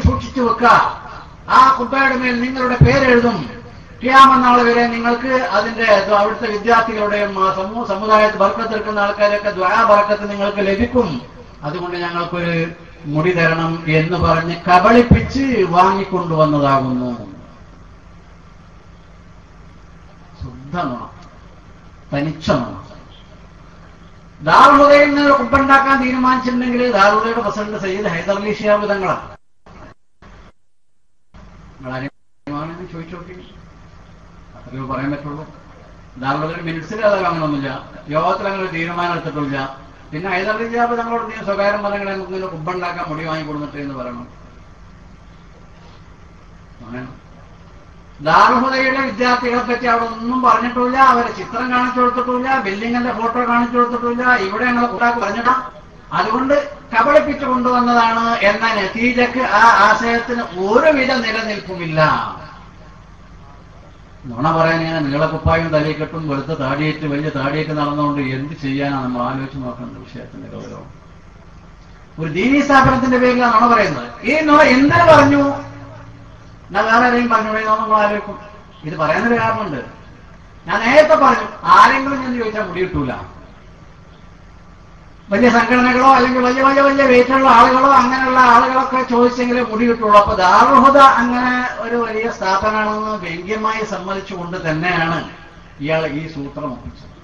സൂക്ഷിച്ചു വെക്കുക. ആ കുബ്ബയുടെ മേൽ നിങ്ങളുടെ പേരെഴുതും. ഖിയാമത്ത് നാൾ വരെ നിങ്ങൾക്ക് അതിന്റെ അവിടുത്തെ വിദ്യാർത്ഥികളുടെയും സമുദായത്തിൽ ബർക്കത്തെടുക്കുന്ന ആൾക്കാരൊക്കെ ദുആ ബർക്കത്ത് നിങ്ങൾക്ക് ലഭിക്കും. അതുകൊണ്ട് ഞങ്ങൾക്കൊരു മുടി തരണം എന്ന് പറഞ്ഞ് കബളിപ്പിച്ച് വാങ്ങിക്കൊണ്ടുവന്നതാകുന്നു. ശുദ്ധമാണ്, തനിച്ചമാണ്. ദാറുൽ ഹുദയിൽ നിന്ന് കുബ്ബുണ്ടാക്കാൻ തീരുമാനിച്ചിട്ടുണ്ടെങ്കിൽ ദാറുൽ ഹുദയുടെ പ്രസിഡന്റ് സയ്യിദ് ഹൈദർഅലി ശിഹാബ് തങ്ങളാണ്. നിങ്ങളാരെയും ചോദിച്ചു നോക്കി, അത്രയോ പറയാൻ പറ്റുള്ളൂ. ദാറുൽ ഹുദയുടെ മിനിറ്റ്സിൽ അത് അങ്ങനൊന്നുമില്ല, യോഗത്തിൽ അങ്ങനെ ഒരു തീരുമാനം എടുത്തിട്ടില്ല. പിന്നെ ഹൈദർഅലി ശിഹാബ് തങ്ങളോട് നീ സ്വകാര്യം പറഞ്ഞാൽ നമുക്ക് ഇങ്ങനെ കുബ്ബുണ്ടാക്കാൻ മുടി വാങ്ങി കൊടുത്തിട്ട് എന്ന് പറയണം. ദാറുൽ ഹുദയുടെ വിദ്യാർത്ഥികളെ പറ്റി അവിടെ ഒന്നും പറഞ്ഞിട്ടില്ല, അവരെ ചിത്രം കാണിച്ചു കൊടുത്തിട്ടില്ല, ബിൽഡിങ്ങിന്റെ ഫോട്ടോ കാണിച്ചു കൊടുത്തിട്ടില്ല. ഇവിടെ ഞങ്ങളെ കൂട്ടാക്ക് പറഞ്ഞിട്ടാ. അതുകൊണ്ട് കബളിപ്പിച്ചു കൊണ്ടുവന്നതാണ് എന്ന നതീജക്ക് ആ ആശയത്തിന് ഒരുവിധ നിലനിൽപ്പുമില്ല. നുണ പറയാൻ ഇങ്ങനെ നീളക്കുപ്പായും തലയിക്കെട്ടും വെളുത്ത താടിയേറ്റ് വലിയ താടിയേറ്റ് നടന്നുകൊണ്ട് എന്ത് ചെയ്യാനാണ് നമ്മൾ ആലോചിച്ച് നോക്കേണ്ട വിഷയത്തിന്റെ ഗൗരവം. ഒരു ദീനീ സ്ഥാപനത്തിന്റെ പേരിലാണ് നുണ പറയുന്നത്. ഈ നുണ എന്തിനു പറഞ്ഞു? ഞാൻ വേറെ ആരെയും പറഞ്ഞു നമ്മൾ ആലോചിക്കും. ഇത് പറയാനൊരു കാരണമുണ്ട്. ഞാൻ നേരത്തെ പറഞ്ഞു, ആരെങ്കിലും എന്ന് ചോദിച്ചാൽ മുടി കിട്ടൂല. വലിയ സംഘടനകളോ അല്ലെങ്കിൽ വലിയ വലിയ വലിയ വെയിറ്റുള്ള ആളുകളോ അങ്ങനെയുള്ള ആളുകളൊക്കെ ചോദിച്ചെങ്കിലേ മുടി കിട്ടുള്ളൂ. അപ്പൊ ദാറുൽ ഹുദ അങ്ങനെ ഒരു വലിയ സ്ഥാപനമാണെന്ന് വ്യംഗ്യമായി സമ്മതിച്ചുകൊണ്ട് തന്നെയാണ് ഇയാൾ ഈ സൂത്രം ഒപ്പിച്ചത്.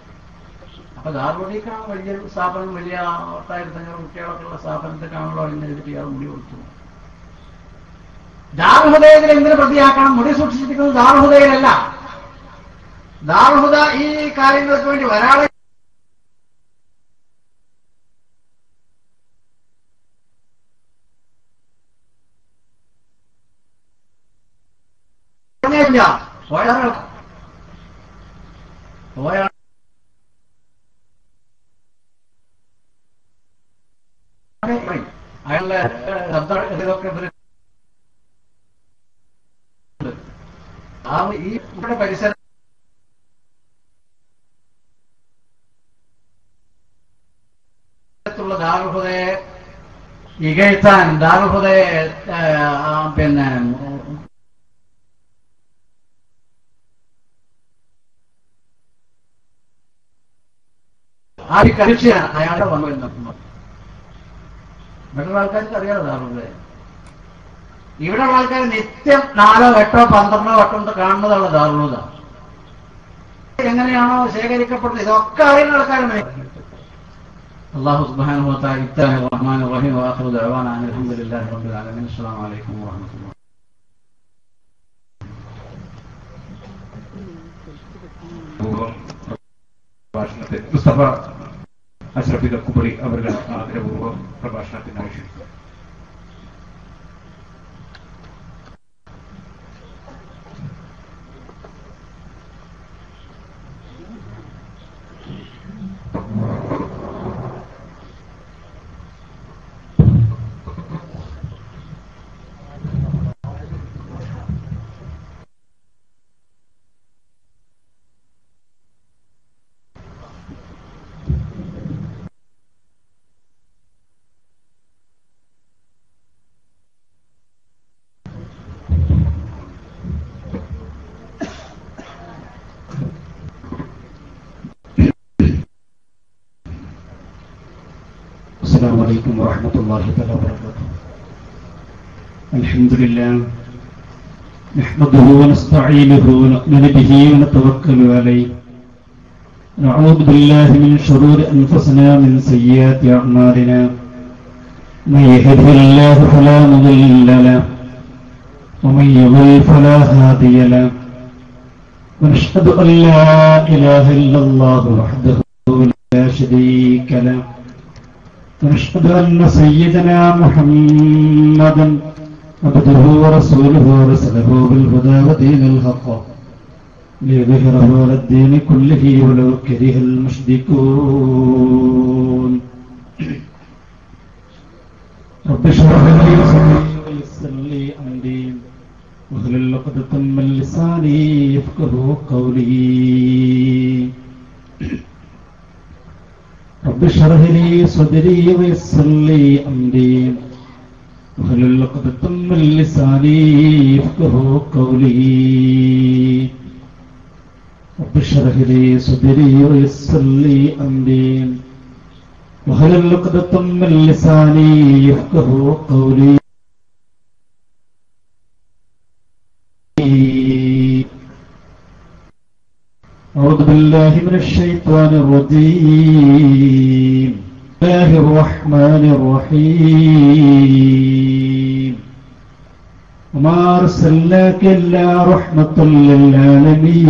അപ്പൊ ദാറുൽ ഹുദയ്ക്കാണ് വലിയൊരു സ്ഥാപനം, വലിയ 8500 കുട്ടികളൊക്കെ ഉള്ള സ്ഥാപനത്തിലാണല്ലോ അതിനെതിരെ ഇയാൾ മുടി കൊടുത്തു. ദാറുൽ ഹുദയിൽ എന്തിനു പ്രതിയാക്കണം? മുടി സൂക്ഷിച്ചിരിക്കുന്നത് ദാറുൽ ഹുദയിലല്ല. ദാറുൽ ഹുദ ഈ കാര്യങ്ങൾക്ക് വേണ്ടി ഒരാളെ അയാളുടെ ശബ്ദമൊക്കെ ഈ ഇവിടെ പരിസരത്തുള്ള ദാറുൽ ഹുദയെ ഇകഴ്ത്താൻ, ദാറുൽ ഹുദയെ പിന്നെ ആ കഴിച്ചാണ് അയാളുടെ വന്നു വരുന്നത്. ഇവിടെയുള്ള ആൾക്കാർക്ക് അറിയാതെ ദാറുൽ ഹുദയെ. ഇവിടെയുള്ള ആൾക്കാർ നിത്യം 4, 8, 12 വട്ടം കാണുന്നതാണ് ദാറുൽ ഹുദ. എങ്ങനെയാണോ ശേഖരിക്കപ്പെടുന്നത് ഇതൊക്കെ അറിയുന്ന ആൾക്കാരാണ്. അല്ലാഹു സുബ്ഹാനഹു വ തആല ഇബ്താഹി റഹ്മാനിർ റഹീം വ ആഖിറു ദഅവാനാ അൽഹംദുലില്ലാഹി റബ്ബിൽ ആലമീൻ. അസ്സലാമു അലൈക്കും വറഹ്മത്തുള്ളാഹി. പ്രഭാഷണത്തിൽ മുസ്തഫ അഷ്റഫി കുബറി അവരുടെ ആദരപൂർവ്വം പ്രഭാഷണത്തിന് ആവശ്യപ്പെട്ടു. السلام عليكم ورحمة الله وبركاته. الحمد لله نحمده ونستعينه ونؤمن به ونتوكل عليه. نعوذ بالله من شرور أنفسنا ومن سيئات أعمالنا. من يهده الله فلا مضل له ومن يضلل فلا هادي له. ونشهد أن لا إله إلا الله وحده لا شريك له. ونشهد أن سيدنا محمدا عبده ورسوله ورسله بالهدى ودين الحق ليظهره على الدين كله ولو كره المشركون. رب اشرح لي صدري ويسر لي أمري واحلل عقدة من لساني يفقهوا قولي. رب اشرح لي صدري ويسر لي أمري واحلل عقدة من لساني يفقهوا قولي رب اشرح لي صدري ويسر لي أمري واحلل عقدة من لساني يفقهوا قولي أعوذ بالله من الشيطان الرجيم بسم الله الرحمن الرحيم وما أرسلناك إلا رحمة للعالمين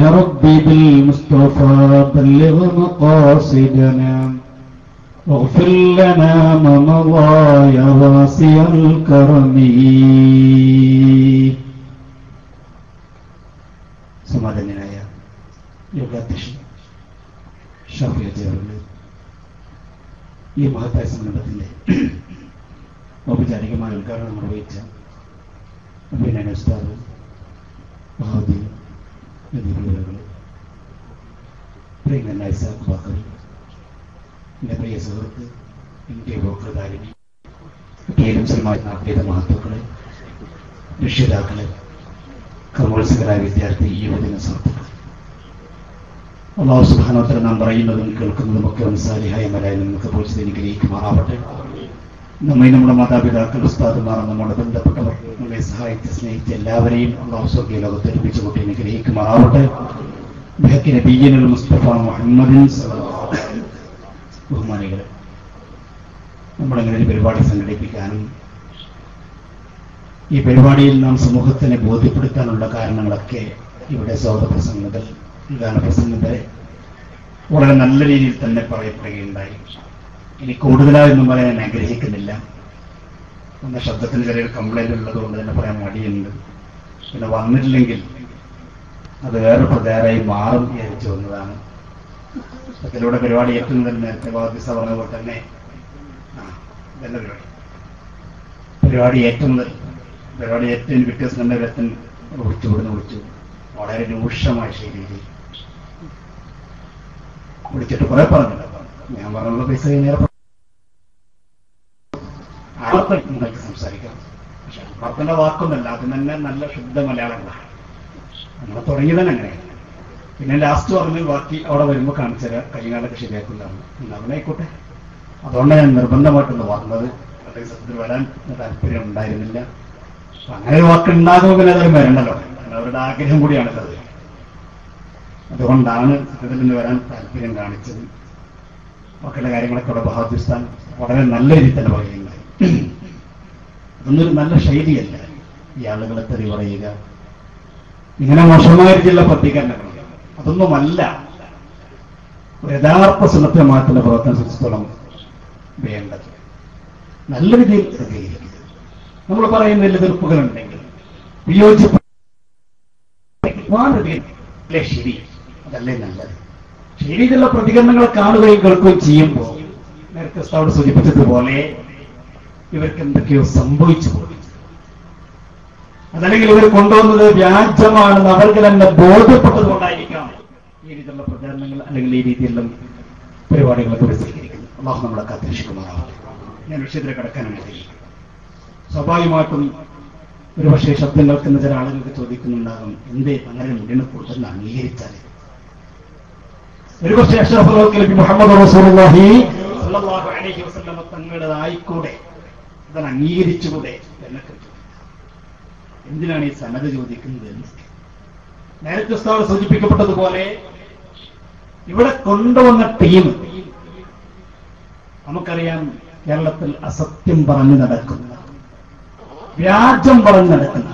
يا ربي بالمصطفى بلغ مقاصدنا واغفر لنا ما مضى يا واسع الكرم. സമാധാനനായ യോഗാധ്യക്ഷൻ ഷാഫി അജയറുടെ ഈ മഹത്തായ സംരംഭത്തിന്റെ ഔപചാരികമായ ഉദ്ഘാടനം നിർവഹിച്ച അഭിനയ ഉസ്താദ് മഹാദി നദീപുരകളെ പ്രിയങ്കരനായ ഇസാഖ് ബാക്കറി, എൻ്റെ പ്രിയ സുഹൃത്ത് ഇന്ത്യ ഭോക്തൃതാരിണി മുസ്ലിമായ നാട്ടിലെ മഹത്വക്കളെ, രക്ഷിതാക്കളെ, കർമ്മോത്സുകരായ വിദ്യാർത്ഥി യുവജന സുഹൃത്തുക്കൾ, അല്ലാഹു സുബ്ഹാനഹു വ തആല നാം പറയുന്നതും കേൾക്കുന്നതും ഒക്കെ സാലിഹായ മലായി നമുക്ക് പോഷിച്ച് അനുഗ്രഹിക്കുമാറാവട്ടെ. നമ്മെ നമ്മുടെ മാതാപിതാക്കൾ, ഉസ്താദുമാർ, നമ്മുടെ ബന്ധപ്പെട്ടവർ, നമ്മെ സഹായിച്ച് സ്നേഹിച്ച എല്ലാവരെയും അല്ലാഹു സ്വർഗ്ഗീയ ലോകത്ത് ഒരുമിച്ച് കൂട്ടി അനുഗ്രഹിക്കുമാറാവട്ടെ. ബിഹഖി നബിയ്യിനൽ മുസ്തഫ മുഹമ്മദിൻ സ്വല്ലല്ലാഹു അലൈഹി വസല്ലം. ബഹുമാനികളെ, നമ്മളിങ്ങനെ ഒരു പരിപാടി സംഘടിപ്പിക്കാനും ഈ പരിപാടിയിൽ നാം സമൂഹത്തിനെ ബോധ്യപ്പെടുത്താനുള്ള കാരണങ്ങളൊക്കെ ഇവിടെ സ്വാഗതപ്രസംഗം മുതൽ ഗാനപ്രസംഗം വരെ വളരെ നല്ല രീതിയിൽ തന്നെ പറയപ്പെടുകയുണ്ടായി. ഇനി കൂടുതലായൊന്നും പറയാൻ ആഗ്രഹിക്കുന്നില്ല. എന്ന ശബ്ദത്തിന് ചെറിയൊരു കംപ്ലൈന്റ് ഉള്ളത് കൊണ്ട് തന്നെ പറയാൻ മടിയുണ്ട്. പിന്നെ വന്നിട്ടില്ലെങ്കിൽ അത് വേറെ പ്രധാനമായി മാറും വിചാരിച്ചു വന്നതാണ്. അതിലൂടെ പരിപാടി ഏറ്റവും തന്നെ നേരത്തെ ബാധ്യത പറഞ്ഞ പോലെ തന്നെ ഇതന്നെ പരിപാടി ഏറ്റവും വ്യത്യാസം തന്നെ വ്യക്തം വിളിച്ചു വളരെ രൂക്ഷമായ ശൈലിയിൽ വിളിച്ചിട്ട് കുറെ പറഞ്ഞില്ല. ഞാൻ പറഞ്ഞുള്ള പൈസ നേരെ നിങ്ങൾക്ക് സംസാരിക്കാം. പക്ഷെ പ്രാർത്ഥന വാക്കൊന്നല്ല, അത് തന്നെ നല്ല ശുദ്ധ മലയാളങ്ങളാണ്. നമ്മൾ തുടങ്ങിയതന്നെ അങ്ങനെയാണ്. പിന്നെ ലാസ്റ്റ് പറഞ്ഞു ബാക്കി അവിടെ വരുമ്പോൾ കാണിച്ചാൽ കൈകാലൊക്കെ ശരിയാക്കുന്നതാണ്. അവനായിക്കോട്ടെ. അതുകൊണ്ടാണ് ഞാൻ നിർബന്ധമായിട്ടൊന്ന് വന്നത്. അല്ലെങ്കിൽ സത്യത്തിൽ വരാൻ താല്പര്യം ഉണ്ടായിരുന്നില്ല. അങ്ങനെ ഒരു വാക്കുണ്ടാകുമ്പോൾ പിന്നെ അതൊരു വരണ്ടല്ലോ, അവരുടെ ആഗ്രഹം കൂടിയാണത്. അതുകൊണ്ടാണ് സത്യത്തിൽ നിന്ന് വരാൻ താല്പര്യം കാണിച്ചത്. മക്കളുടെ കാര്യങ്ങളൊക്കെ അവിടെ ബഹാദുസ്ഥാൻ വളരെ നല്ല രീതിയിൽ തന്നെ പറയുന്നുണ്ടായി. അതൊന്നൊരു നല്ല ശൈലിയല്ല ഈ ആളുകളെ തെറി പറയുക, ഇങ്ങനെ മോശമായ രീതിയിലുള്ള പ്രതികരണങ്ങൾ. അതൊന്നുമല്ല ഒരു യഥാർത്ഥ സുന്നത്തമായിട്ടുള്ള പ്രവർത്തനം സംബന്ധിച്ചിടത്തോളം വേണ്ടത്. നല്ല രീതിയിൽ പ്രതികരിക്കുക. നമ്മൾ പറയുന്നതിൽ എതിർപ്പുകളുണ്ടെങ്കിൽ വിയോജിപ്പ് ശരി, അതല്ലേ നല്ലത്. ശരിയിലുള്ള പ്രതികരണങ്ങളെ കാണുകയും കേൾക്കുകയും ചെയ്യുമ്പോൾ നേരത്തെ അവിടെ സൂചിപ്പിച്ചതുപോലെ ഇവർക്ക് എന്തൊക്കെയോ സംഭവിച്ചു പോയി, അതല്ലെങ്കിൽ ഇവർ കൊണ്ടുവന്നത് വ്യാജമാണെന്ന് അവർക്ക് തന്നെ ബോധ്യപ്പെട്ടതുകൊണ്ടായിരിക്കാം ഈ രീതിയിലുള്ള പ്രചാരണങ്ങൾ അല്ലെങ്കിൽ ഈ രീതിയിലുള്ള പരിപാടികളൊക്കെ സ്വീകരിക്കുന്നത്. അല്ലാഹു നമ്മളെ കാത്തിരക്ഷിക്കുമാറാവട്ടെ. ഞാൻ വിഷയത്തിൽ കിടക്കാനാണ് ആഗ്രഹിക്കുന്നത്. സ്വാഭാവികമായിട്ടും ഒരുപക്ഷെ ശബ്ദം കേൾക്കുന്ന ചില ആളുകൾക്ക് ചോദിക്കുന്നുണ്ടാകും, എന്തേ അങ്ങനെ മുന്നിനെ കൂടുതൽ അംഗീകരിച്ചാൽ? ഒരുപക്ഷെ അഷ്റഫുൽ ഖൽഖ് മുഹമ്മദ് റസൂലുള്ളാഹി സ്വല്ലല്ലാഹു അലൈഹി വസല്ലം തങ്ങളുടേതായിക്കൂടെ, അതാണ് അംഗീകരിച്ചുകൂടെ എന്നൊക്കെ. എന്തിനാണ് ഈ സനദ് ചോദിക്കുന്നത്? നേരത്തെ ഉസ്താദ് സൂചിപ്പിക്കപ്പെട്ടതുപോലെ ഇവിടെ കൊണ്ടുവന്ന ടീം നമുക്കറിയാം, കേരളത്തിൽ അസത്യം പറഞ്ഞു നടക്കുന്ന, വ്യാജം പറഞ്ഞു നടക്കുന്ന,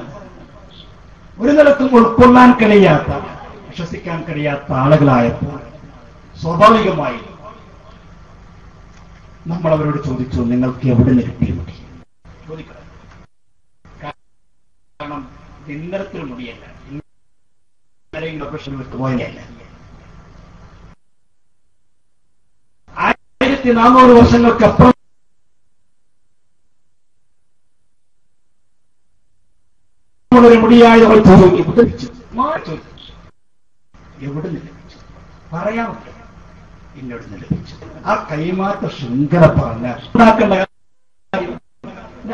ഒരു നിലത്തും ഉൾക്കൊള്ളാൻ കഴിയാത്ത, വിശ്വസിക്കാൻ കഴിയാത്ത ആളുകളായപ്പോൾ സ്വാഭാവികമായി നമ്മൾ അവരോട് ചോദിച്ചു, നിങ്ങൾക്ക് എവിടെ നിന്ന് കിട്ടിയ മുടി? ചോദിക്കണം. കാരണം ഇന്നലത്തിൽ മുടിയല്ല, വിട്ടുപോയല്ല. 1400 വർഷങ്ങൾക്കപ്പുറം ഒരു മുടിയായവർ ചോദിച്ചു, എവിടെ നിന്ന് ലഭിച്ചു? പറയാമല്ലോ. എന്നോട് ലഭിച്ചു. ആ കൈമാറ്റ ശൃംഖല പറഞ്ഞ ഉണ്ടാക്കേണ്ട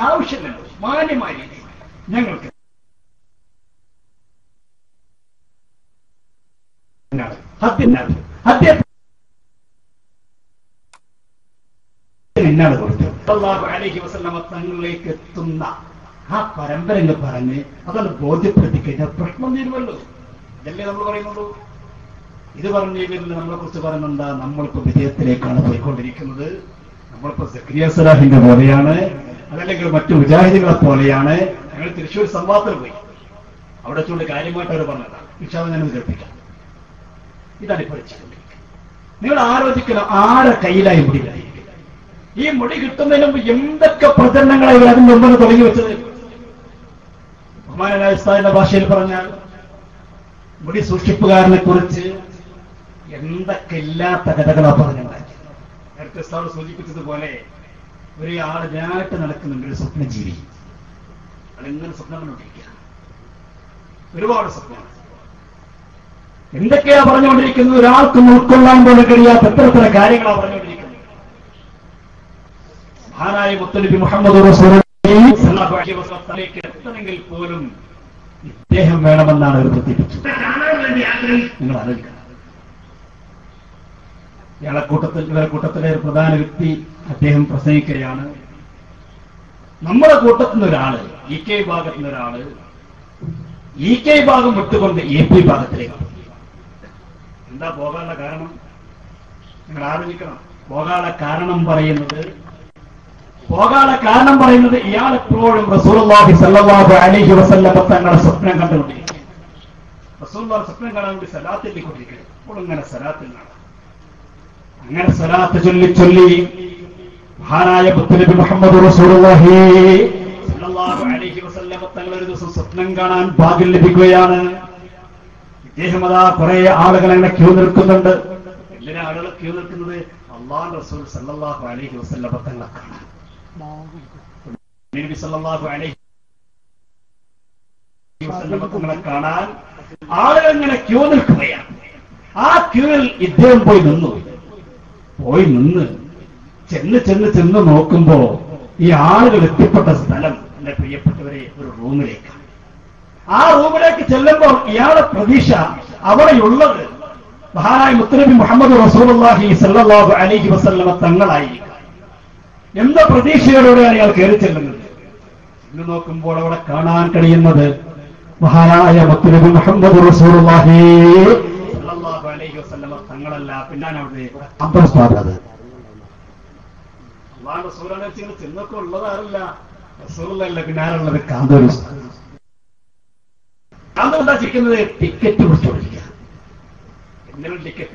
ആവശ്യമില്ല. മാന്യമായ രീതിയിൽ ഞങ്ങൾക്ക് എന്നാണ് കൊടുത്തത് സല്ലല്ലാഹു അലൈഹി വസല്ലമ തങ്ങളിലേക്ക് എത്തുന്ന ആ പരമ്പര എന്ന് പറഞ്ഞ് അതൊന്ന് ബോധ്യപ്പെടുത്തി കഴിഞ്ഞാൽ പ്രശ്നം തീരുമല്ലോ. ഇതല്ലേ നമ്മൾ പറയുന്നുള്ളൂ. ഇത് പറഞ്ഞു കഴിഞ്ഞാൽ നമ്മളെ കുറിച്ച് പറയുന്നുണ്ടാ, നമ്മളിപ്പോ വിജയത്തിലേക്കാണ് പോയിക്കൊണ്ടിരിക്കുന്നത്. നമ്മളിപ്പോ സക്കരിയ സലാഹിന്റെ പോലെയാണ്, അതല്ലെങ്കിൽ മറ്റു മുജാഹിദുകളെ പോലെയാണ്. ഞങ്ങൾ തൃശ്ശൂർ സംവാദത്തിൽ പോയി, അവിടെ ചൂണ്ട് കാര്യമായിട്ട് അവർ പറഞ്ഞതാണ്. ഇൻഷാല്ലാഹ് ഞാനത് കേൾപ്പിക്കാം. ഇതാണ് ഇപ്പോൾ ചെയ്തുകൊണ്ടിരിക്കുന്നത്. നിങ്ങൾ ആലോചിക്കണം, ആരെ കയ്യിലായി മുടി കിട്ടി? ഈ മുടി കിട്ടുന്നതിന് മുമ്പ് എന്തൊക്കെ പ്രചരണങ്ങളായി അതിന് മുമ്പ് തുടങ്ങി വെച്ചത്? ബഹുമാനായ ഉസ്താദിന്റെ ഭാഷയിൽ പറഞ്ഞാൽ മുടി സൂക്ഷിപ്പുകാരനെ കുറിച്ച് എന്തൊക്കെ ഇല്ലാത്ത കഥകളാ പറഞ്ഞുണ്ടാക്കി. നേരത്തെ ഉസ്താദ് സൂചിപ്പിച്ചതുപോലെ ഒരു ആളിനായിട്ട് നടക്കുന്നുണ്ട്, ഒരു സ്വപ്നജീവി. അതെങ്ങനെ സ്വപ്നം കണ്ടുകൊണ്ടിരിക്കുക, ഒരുപാട് സ്വപ്നമാണ്. എന്തൊക്കെയാ പറഞ്ഞുകൊണ്ടിരിക്കുന്നത്? ഒരാൾക്കും ഉൾക്കൊള്ളാൻ പോലും കഴിയാത്ത എത്ര കാര്യങ്ങളാണ് പറഞ്ഞുകൊണ്ടിരിക്കുന്നത്. മഹാനായ മുത്തനബി മുഹമ്മദ് എത്തണമെങ്കിൽ പോലും ഇദ്ദേഹം വേണമെന്നാണ് അവർ പ്രത്യേകിച്ചത്. നിങ്ങൾ ആലോചിക്കണം. ഇവരുടെ കൂട്ടത്തിലെ ഒരു പ്രധാന വ്യക്തി അദ്ദേഹം പ്രസംഗിക്കുകയാണ്. നമ്മുടെ കൂട്ടത്തിൽ നിന്ന് ഒരാള്, ഇ കെ വിഭാഗത്തിൽ നിന്ന് ഒരാള് ഇ കെ വിഭാഗം വിട്ടുകൊണ്ട് എ പി വിഭാഗത്തിലേക്ക്. എന്താ പോകാനുള്ള കാരണം? നിങ്ങൾ ആലോചിക്കണം. പോകാനുള്ള കാരണം പറയുന്നത് ഇയാൾ എപ്പോഴും റസൂലുള്ളാഹി സ്വല്ലല്ലാഹു അലൈഹി വസല്ലം തങ്ങളുടെ സ്വപ്നം കണ്ടുകൊണ്ടിരിക്കുക. റസൂലുള്ളാഹി സ്വപ്നം കാണാൻ വേണ്ടി സലാത്തിൽ കൊണ്ടിരിക്കുക. അപ്പോൾ ഇങ്ങനെ സലാത്തിൽ കാണാം. അങ്ങനെ സലാത്ത് ചൊല്ലി മഹാനായ മുത്തനബി മുഹമ്മദ് റസൂലുള്ളാഹി സ്വല്ലല്ലാഹു അലൈഹി വസല്ലം തങ്ങൾ ഒരു ദിവസം സ്വപ്നം കാണാൻ ഭാഗ്യം ലഭിക്കുകയാണ്. ഇദ്ദേഹം അതാ കുറെ ആളുകൾ അങ്ങനെ ക്യൂ നിൽക്കുന്നുണ്ട്. എന്തിനാ ആളുകൾ ക്യൂ നിൽക്കുന്നത്? അല്ലാഹുവിന്റെ റസൂൽ സ്വല്ലല്ലാഹു അലൈഹി വസല്ലം തങ്ങളെ കാണാൻ. നബി സല്ലല്ലാഹു അലൈഹി വസല്ലം തങ്ങളെ കാണാൻ ആളുകൾ ഇങ്ങനെ ക്യൂ നിൽക്കുകയാണ്. ആ ക്യൂവിൽ ഇദ്ദേഹം പോയി നിന്ന് ചെന്ന് നോക്കുമ്പോ ഈ ആളുകൾ എത്തിപ്പെട്ട സ്ഥലം, എന്റെ പ്രിയപ്പെട്ടവരെ, ഒരു റൂമിലേക്കാണ്. ആ റൂമിലേക്ക് ചെല്ലുമ്പോൾ ഇയാളുടെ പ്രതീക്ഷ അവിടെയുള്ളത് മഹാനായ മുത്തനബി മുഹമ്മദ് റസൂലുള്ളാഹി സ്വല്ലല്ലാഹു അലൈഹി വസല്ലം തങ്ങളായിരിക്കും എന്ന പ്രതീക്ഷയോടെയാണ് ഇയാൾ കയറി ചെല്ലുന്നത്. ഇന്ന് നോക്കുമ്പോൾ അവിടെ കാണാൻ കഴിയുന്നത് മഹാനായ മുത്തനബി മുഹമ്മദ് റസൂലുള്ളാഹി സ്വല്ലല്ലാഹു അലൈഹി വസല്ലം തങ്ങളല്ല. പിന്നാണ് അവിടെ അബ്ബാസ് അള്ളാഹുവിന്റെ റസൂലാണ് വെച്ച് ചെന്നൊക്കെ ഉള്ളതാറില്ല. റസൂലല്ല, പിന്നാലുള്ളത് കാന്തൂർ. കാന്തൂർ ചിരിക്കുന്നത് ടിക്കറ്റ് കുറിച്ചുകൊണ്ടിരിക്കുക. എന്തെങ്കിലും ടിക്കറ്റ്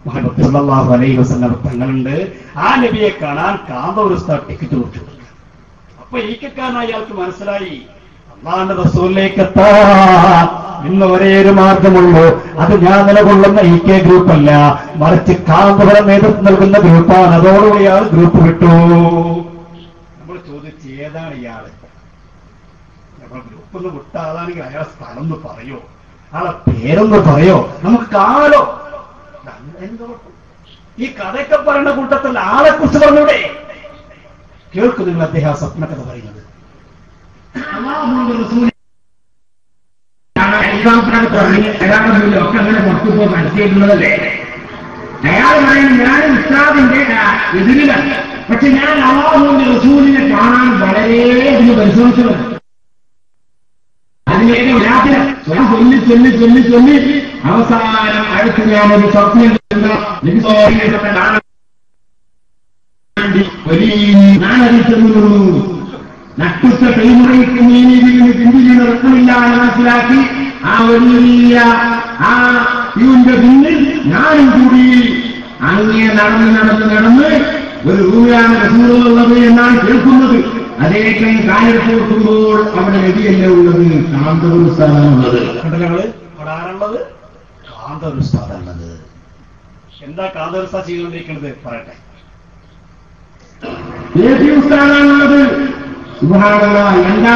മുഹമ്മദ് സല്ലല്ലാഹു അലൈഹി വസല്ലം തങ്ങളുണ്ട്. ആ നബിയെ കാണാൻ കാന്തൂർ ടിക്കറ്റ് കുറിച്ചു കൊടുക്കുക. അപ്പൊ ഈക്കാരൻ അയാൾക്ക് മനസ്സിലായി, അള്ളാഹുവിന്റെ റസൂലിലേക്ക് എത്താൻ ഇന്ന് ഒരേ ഒരു മാർഗമുള്ളൂ. അത് ഞാൻ നിലകൊള്ളുന്ന ഇ കെ ഗ്രൂപ്പല്ല, മറിച്ച് കാന്തപുരം നേതൃത്വം നൽകുന്ന ഗ്രൂപ്പാണ്. അതോടുകൂടി ഇയാൾ ഗ്രൂപ്പ് വിട്ടു. നമ്മൾ ചോദിച്ച് ഏതാണ് ഇയാള്? നമ്മൾ ഗ്രൂപ്പൊന്ന് വിട്ട ആളാണെങ്കിൽ അയാളെ സ്ഥലം ഒന്ന് പറയോ, ആളെ പേരൊന്ന് പറയോ, നമുക്ക് കാണാലോ. ഈ കഥയൊക്കെ പറയുന്ന കൂട്ടത്തിൽ ആളെ കുറിച്ച് പറഞ്ഞൂടെ? കേൾക്കു നിങ്ങൾ അദ്ദേഹം ആ സ്വപ്നക്കഥ പറയുന്നത്. ഒക്കെ അങ്ങനെ പുറത്തുപോ മനസ്സിലായിട്ടുള്ളതല്ലേ? അയാൾ പറയുന്നത് ഞാൻ ഉസ്താദിന്റെ എതിരിലാണ്, പക്ഷെ ഞാൻ അല്ലാഹുവിന്റെ റസൂലിനെ കാണാൻ വളരെയധികം പരിശ്രമിച്ചതാണ്. അതിലേക്ക് ചൊല്ലി അവസാനം അടുത്ത് ഞാനൊരു സ്വപ്നം ഞാനതിൽ ചെന്നു. നട്ടുച്ച പെരുമുറയ്ക്ക് നീതിന് പിന്തിരിന് റസൂലില്ല എന്ന് മനസ്സിലാക്കി ആ വലിയ ആ ക്യൂവിന്റെ പിന്നിൽ ഞാനും കൂടി അങ്ങനെ നടന്ന് ഒരു റൂമിലാണ് റസൂലുള്ളത് എന്നാണ് കേൾക്കുന്നത്. അതേക്കും കാലെടുത്ത് കൊടുക്കുമ്പോൾ അവിടെ നബിയല്ല ഉള്ളത്, കാന്തൂർ ഉസ്താദാണുള്ളത്. അവിടെ ആരുള്ളത്? കാന്തൂർ ഉസ്താദാണുള്ളത്. എന്താ കാന്തൂർ ഉസ്താദ് ചെയ്തുകൊണ്ടിരിക്കുന്നത് പറയട്ടെ. ഉസ്താദാണുള്ളത്. സുബ്ഹാനല്ലാഹ്. എന്താ